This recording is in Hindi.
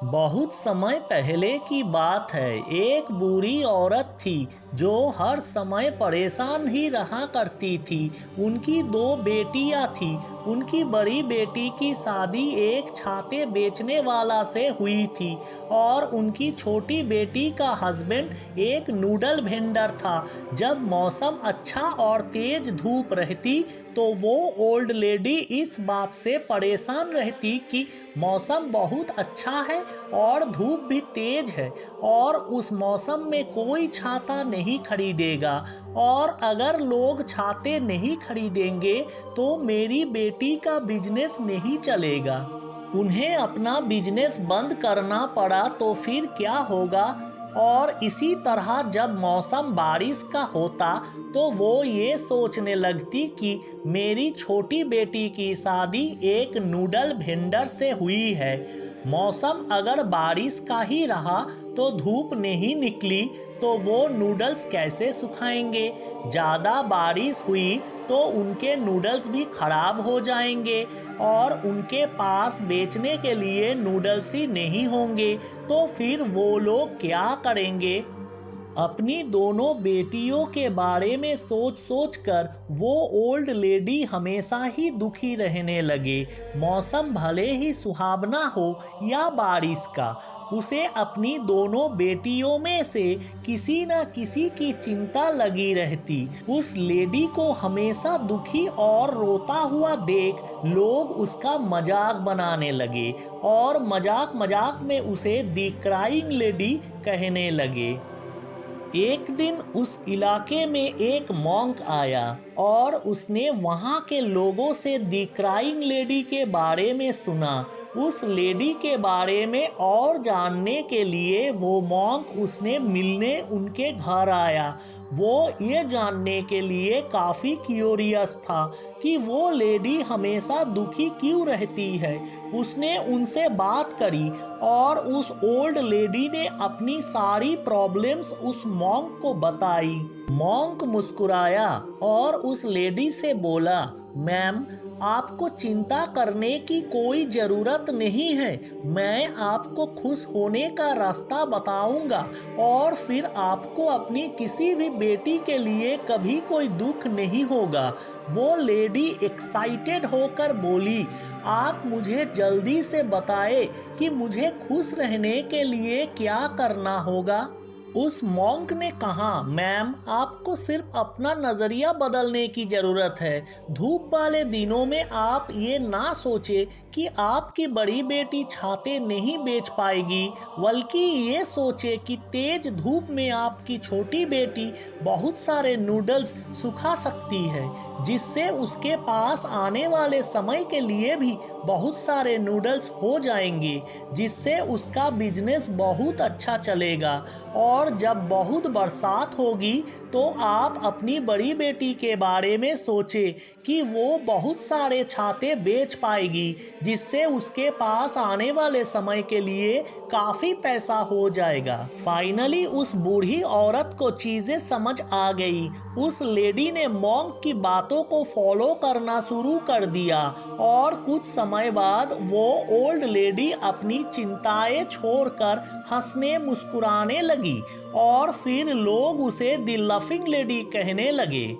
बहुत समय पहले की बात है। एक बूढ़ी औरत थी जो हर समय परेशान ही रहा करती थी। उनकी दो बेटियां थी। उनकी बड़ी बेटी की शादी एक छाते बेचने वाला से हुई थी और उनकी छोटी बेटी का हस्बैंड एक नूडल वेंडर था। जब मौसम अच्छा और तेज धूप रहती तो वो ओल्ड लेडी इस बात से परेशान रहती कि मौसम बहुत अच्छा है और धूप भी तेज है और उस मौसम में कोई छाता नहीं खरीदेगा, और अगर लोग छाते नहीं खरीदेंगे तो मेरी बेटी का बिजनेस नहीं चलेगा। उन्हें अपना बिजनेस बंद करना पड़ा तो फिर क्या होगा। और इसी तरह जब मौसम बारिश का होता तो वो ये सोचने लगती कि मेरी छोटी बेटी की शादी एक नूडल वेंडर से हुई है। मौसम अगर बारिश का ही रहा तो धूप नहीं निकली तो वो नूडल्स कैसे सुखाएंगे। ज़्यादा बारिश हुई तो उनके नूडल्स भी खराब हो जाएंगे और उनके पास बेचने के लिए नूडल्स ही नहीं होंगे, तो फिर वो लोग क्या करेंगे। अपनी दोनों बेटियों के बारे में सोच सोच कर वो ओल्ड लेडी हमेशा ही दुखी रहने लगे। मौसम भले ही सुहावना हो या बारिश का, उसे अपनी दोनों बेटियों में से किसी न किसी की चिंता लगी रहती। उस लेडी को हमेशा दुखी और रोता हुआ देख लोग उसका मजाक बनाने लगे और मजाक मजाक में उसे दी क्राइंग लेडी कहने लगे। एक दिन उस इलाके में एक मॉन्क आया और उसने वहाँ के लोगों से दी क्राइंग लेडी के बारे में सुना। उस लेडी के बारे में और जानने के लिए वो मॉन्क उसने मिलने उनके घर आया। वो ये जानने के लिए काफ़ी क्यूरियस था कि वो लेडी हमेशा दुखी क्यों रहती है। उसने उनसे बात करी और उस ओल्ड लेडी ने अपनी सारी प्रॉब्लम्स उस मॉन्क को बताई। मॉन्क मुस्कुराया और उस लेडी से बोला, मैम, आपको चिंता करने की कोई ज़रूरत नहीं है। मैं आपको खुश होने का रास्ता बताऊंगा और फिर आपको अपनी किसी भी बेटी के लिए कभी कोई दुख नहीं होगा। वो लेडी एक्साइटेड होकर बोली, आप मुझे जल्दी से बताएं कि मुझे खुश रहने के लिए क्या करना होगा। उस मॉन्क ने कहा, मैम, आपको सिर्फ अपना नज़रिया बदलने की ज़रूरत है। धूप वाले दिनों में आप ये ना सोचे कि आपकी बड़ी बेटी छाते नहीं बेच पाएगी, बल्कि ये सोचे कि तेज धूप में आपकी छोटी बेटी बहुत सारे नूडल्स सुखा सकती है, जिससे उसके पास आने वाले समय के लिए भी बहुत सारे नूडल्स हो जाएंगे, जिससे उसका बिजनेस बहुत अच्छा चलेगा। और जब बहुत बरसात होगी तो आप अपनी बड़ी बेटी के बारे में सोचें कि वो बहुत सारे छाते बेच पाएगी, जिससे उसके पास आने वाले समय के लिए काफ़ी पैसा हो जाएगा। फाइनली उस बूढ़ी औरत को चीज़ें समझ आ गई। उस लेडी ने मॉन्क की बातों को फॉलो करना शुरू कर दिया और कुछ समय बाद वो ओल्ड लेडी अपनी चिंताएं छोड़कर हंसने मुस्कुराने लगी और फिर लोग उसे दी लाफिंग लेडी कहने लगे।